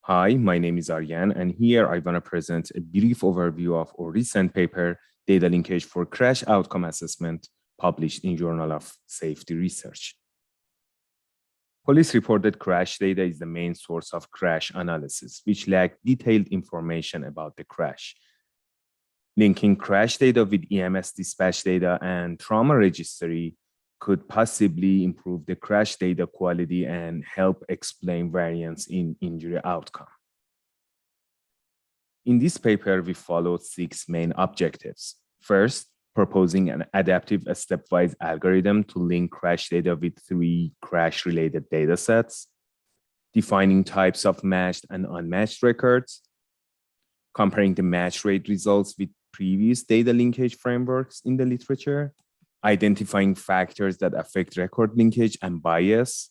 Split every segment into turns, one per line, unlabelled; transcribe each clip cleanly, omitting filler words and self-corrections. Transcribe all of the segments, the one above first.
Hi, my name is Aryan, and here I want to present a brief overview of our recent paper, Data Linkage for Crash Outcome Assessment, published in Journal of Safety Research. Police reported crash data is the main source of crash analysis, which lack detailed information about the crash. Linking crash data with EMS dispatch data and trauma registry could possibly improve the crash data quality and help explain variance in injury outcome. In this paper, we followed 6 main objectives. First, proposing an adaptive stepwise algorithm to link crash data with 3 crash-related data sets, defining types of matched and unmatched records, comparing the match rate results with previous data linkage frameworks in the literature, identifying factors that affect record linkage and bias,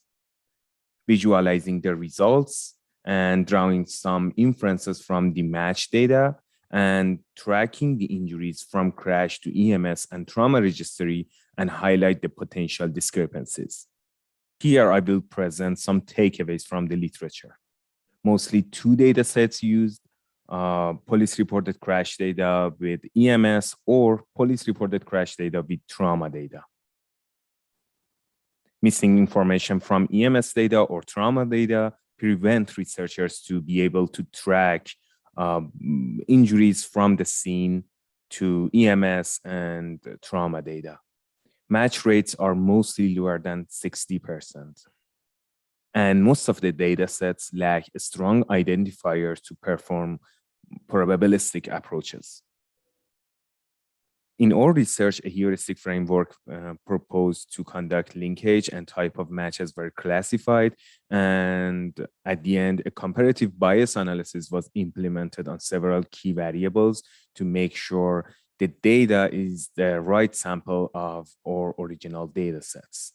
visualizing the results, and drawing some inferences from the match data, and tracking the injuries from crash to EMS and trauma registry and highlight the potential discrepancies. Here, I will present some takeaways from the literature. Mostly 2 data sets used, police reported crash data with EMS or police reported crash data with trauma data. Missing information from EMS data or trauma data prevent researchers to be able to track injuries from the scene to EMS and trauma data. Match rates are mostly lower than 60%. And most of the data sets lack strong identifiers to perform probabilistic approaches. In our research, a heuristic framework proposed to conduct linkage and type of matches were classified. And at the end, a comparative bias analysis was implemented on several key variables to make sure the data is the right sample of our original data sets.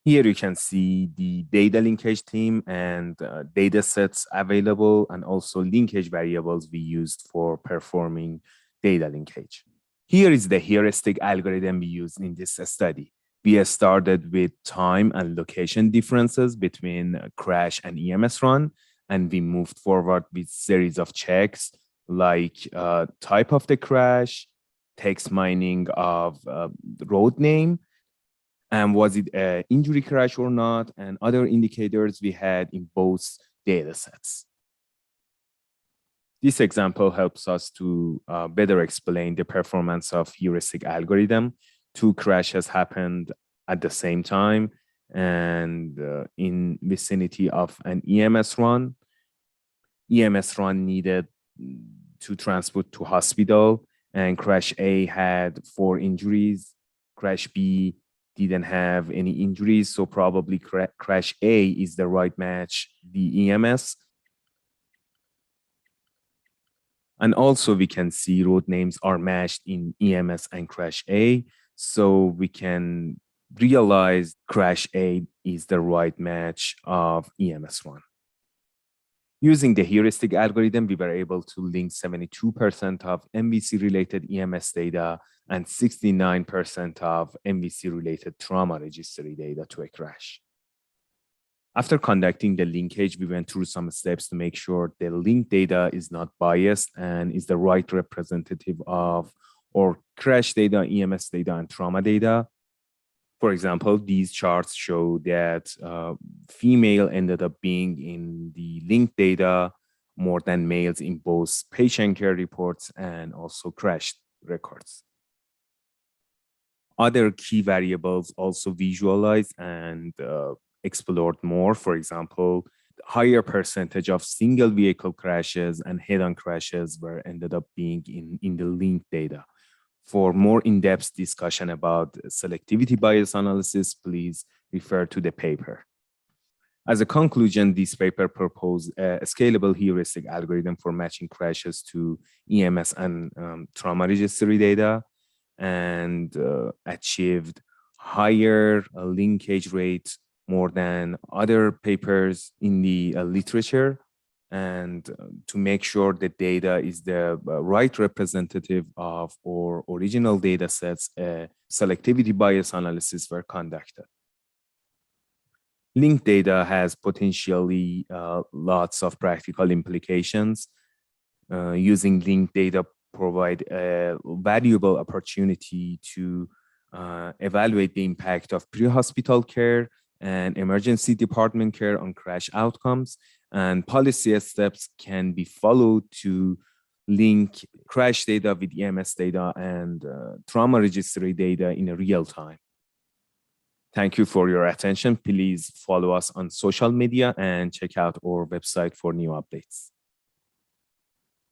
Here you can see the data linkage team and data sets available, and also linkage variables we used for performing data linkage. Here is the heuristic algorithm we used in this study. We started with time and location differences between crash and EMS run, and we moved forward with series of checks like type of the crash, text mining of road name, and was it an injury crash or not, and other indicators we had in both data sets. This example helps us to better explain the performance of heuristic algorithm. 2 crashes happened at the same time and in vicinity of an EMS run. EMS run needed to transport to hospital, and crash A had 4 injuries. Crash B didn't have any injuries, so probably crash A is the right match, the EMS. And also we can see road names are matched in EMS and crash A, so we can realize crash A is the right match of EMS run. Using the heuristic algorithm, we were able to link 72% of MVC-related EMS data and 69% of MVC-related trauma registry data to a crash. After conducting the linkage, we went through some steps to make sure the linked data is not biased and is the right representative of our crash data, EMS data, and trauma data. For example, these charts show that female ended up being in the linked data more than males in both patient care reports and also crash records. Other key variables also visualized and explored more. For example, higher percentage of single vehicle crashes and head-on crashes were ended up being in the linked data. For more in-depth discussion about selectivity bias analysis, please refer to the paper. As a conclusion, this paper proposed a scalable heuristic algorithm for matching crashes to EMS and trauma registry data, and achieved higher linkage rate more than other papers in the literature, and to make sure the data is the right representative of our original data sets, selectivity bias analysis were conducted. Linked data has potentially lots of practical implications. Using linked data provide a valuable opportunity to evaluate the impact of pre-hospital care and emergency department care on crash outcomes, and policy steps can be followed to link crash data with EMS data and trauma registry data in real time. Thank you for your attention. Please follow us on social media and check out our website for new updates.